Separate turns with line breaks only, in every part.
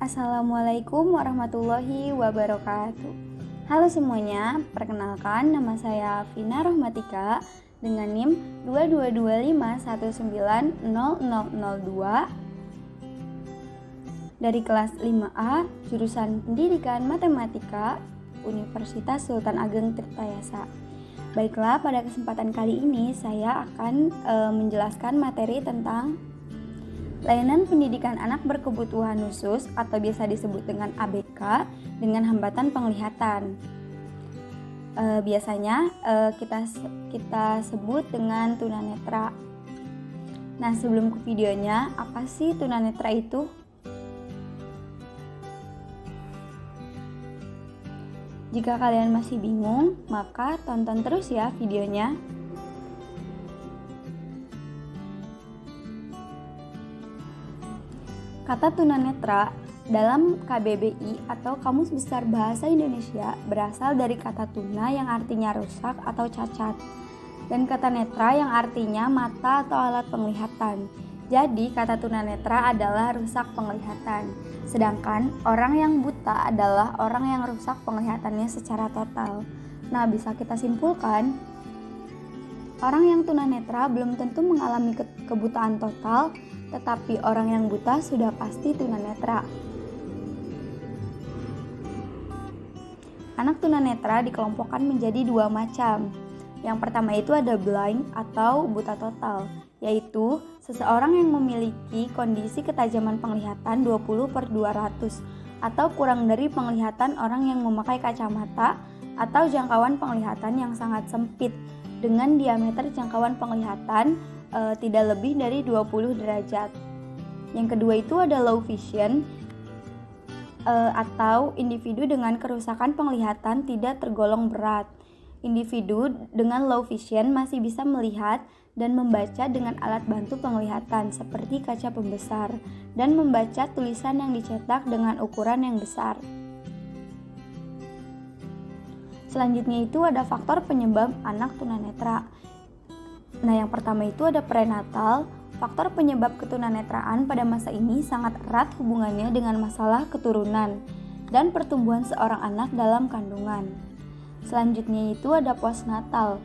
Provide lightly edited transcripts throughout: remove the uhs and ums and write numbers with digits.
Assalamualaikum warahmatullahi wabarakatuh. Halo semuanya, perkenalkan nama saya Vina Rohmatika dengan NIM 2225190002 dari kelas 5A jurusan Pendidikan Matematika Universitas Sultan Ageng Tirtayasa. Baiklah, pada kesempatan kali ini saya akan menjelaskan materi tentang layanan pendidikan anak berkebutuhan khusus atau biasa disebut dengan ABK dengan hambatan penglihatan. Biasanya kita sebut dengan tunanetra. Nah, sebelum ke videonya, apa sih tunanetra itu? Jika kalian masih bingung, maka tonton terus ya videonya. Kata tunanetra dalam KBBI atau Kamus Besar Bahasa Indonesia berasal dari kata tuna yang artinya rusak atau cacat dan kata netra yang artinya mata atau alat penglihatan. Jadi kata tunanetra adalah rusak penglihatan, sedangkan orang yang buta adalah orang yang rusak penglihatannya secara total. Nah, bisa kita simpulkan, orang yang tunanetra belum tentu mengalami kebutaan total, tetapi orang yang buta sudah pasti tunanetra. Anak tunanetra dikelompokkan menjadi dua macam. Yang pertama itu ada blind atau buta total, yaitu seseorang yang memiliki kondisi ketajaman penglihatan 20/200 atau kurang dari penglihatan orang yang memakai kacamata atau jangkauan penglihatan yang sangat sempit dengan diameter jangkauan penglihatan tidak lebih dari 20 derajat. Yang kedua itu ada low vision atau individu dengan kerusakan penglihatan tidak tergolong berat. Individu dengan low vision masih bisa melihat dan membaca dengan alat bantu penglihatan seperti kaca pembesar dan membaca tulisan yang dicetak dengan ukuran yang besar. Selanjutnya itu ada faktor penyebab anak tunanetra. Nah, yang pertama itu ada prenatal. Faktor penyebab ketunanetraan pada masa ini sangat erat hubungannya dengan masalah keturunan dan pertumbuhan seorang anak dalam kandungan. Selanjutnya itu ada postnatal.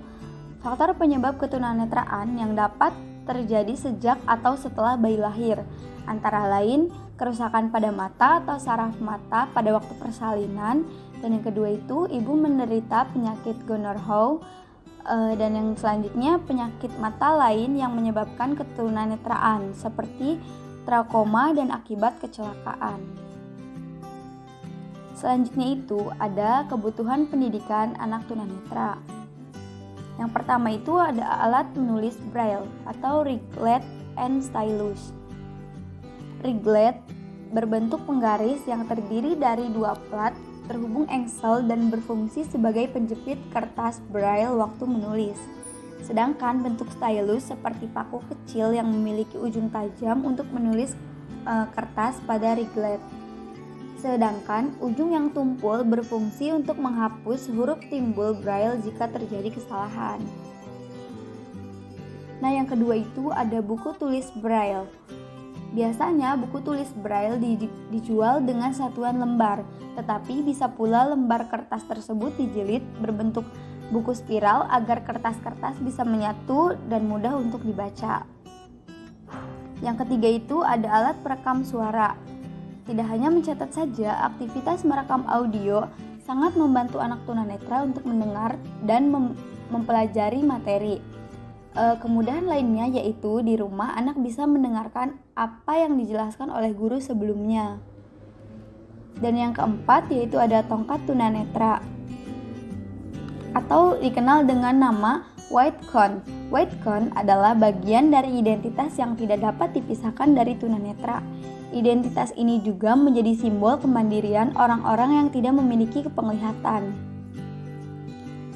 Faktor penyebab ketunanetraan yang dapat terjadi sejak atau setelah bayi lahir, antara lain kerusakan pada mata atau saraf mata pada waktu persalinan, dan yang kedua itu ibu menderita penyakit Gonorrhea. Dan yang selanjutnya penyakit mata lain yang menyebabkan ketunanetraan seperti traukoma dan akibat kecelakaan. Selanjutnya itu ada kebutuhan pendidikan anak tunanetra. Yang pertama itu ada alat menulis braille atau Riglet and Stylus. Riglet berbentuk penggaris yang terdiri dari dua plat terhubung engsel dan berfungsi sebagai penjepit kertas braille waktu menulis. Sedangkan bentuk stylus seperti paku kecil yang memiliki ujung tajam untuk menulis kertas pada riglet. Sedangkan ujung yang tumpul berfungsi untuk menghapus huruf timbul braille jika terjadi kesalahan. Nah, yang kedua itu ada buku tulis braille. Biasanya buku tulis braille dijual dengan satuan lembar, tetapi bisa pula lembar kertas tersebut dijilid berbentuk buku spiral agar kertas-kertas bisa menyatu dan mudah untuk dibaca. Yang ketiga itu ada alat perekam suara. Tidak hanya mencatat saja, aktivitas merekam audio sangat membantu anak tunanetra untuk mendengar dan mempelajari materi. Kemudahan lainnya yaitu di rumah anak bisa mendengarkan apa yang dijelaskan oleh guru sebelumnya. Dan yang keempat yaitu ada tongkat tunanetra atau dikenal dengan nama white cone. White cone adalah bagian dari identitas yang tidak dapat dipisahkan dari tunanetra. Identitas ini juga menjadi simbol kemandirian orang-orang yang tidak memiliki penglihatan.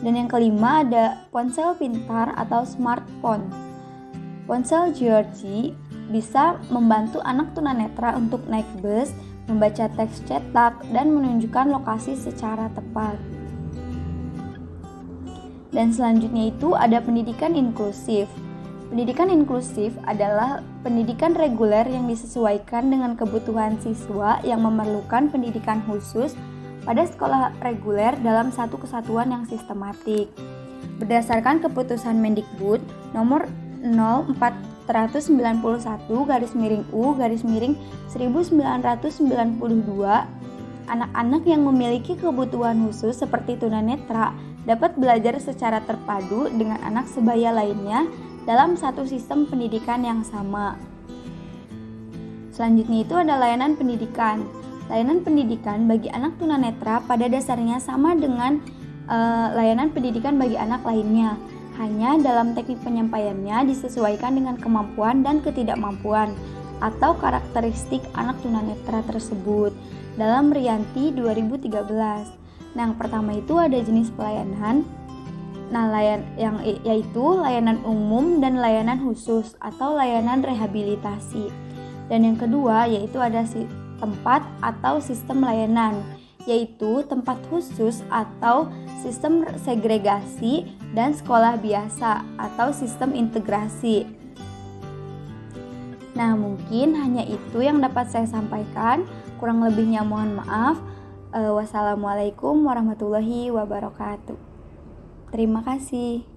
Dan yang kelima ada ponsel pintar atau smartphone. Ponsel Georgie bisa membantu anak tunanetra untuk naik bus, membaca teks cetak, dan menunjukkan lokasi secara tepat. Dan selanjutnya itu ada pendidikan inklusif. Pendidikan inklusif adalah pendidikan reguler yang disesuaikan dengan kebutuhan siswa yang memerlukan pendidikan khusus pada sekolah reguler dalam satu kesatuan yang sistematik. Berdasarkan keputusan Mendikbud nomor 0491-U-1992, anak-anak yang memiliki kebutuhan khusus seperti tunanetra dapat belajar secara terpadu dengan anak sebaya lainnya dalam satu sistem pendidikan yang sama. Selanjutnya itu ada layanan pendidikan. Layanan pendidikan bagi anak tunanetra pada dasarnya sama dengan layanan pendidikan bagi anak lainnya. Hanya dalam teknik penyampaiannya disesuaikan dengan kemampuan dan ketidakmampuan atau karakteristik anak tunanetra tersebut dalam Rianti 2013. Nah, yang pertama itu ada jenis pelayanan. Nah, yaitu layanan umum dan layanan khusus atau layanan rehabilitasi. Dan yang kedua yaitu ada tempat atau sistem layanan, yaitu tempat khusus atau sistem segregasi dan sekolah biasa atau sistem integrasi. Nah, mungkin hanya itu yang dapat saya sampaikan. Kurang lebihnya mohon maaf. Wassalamualaikum warahmatullahi wabarakatuh. Terima kasih.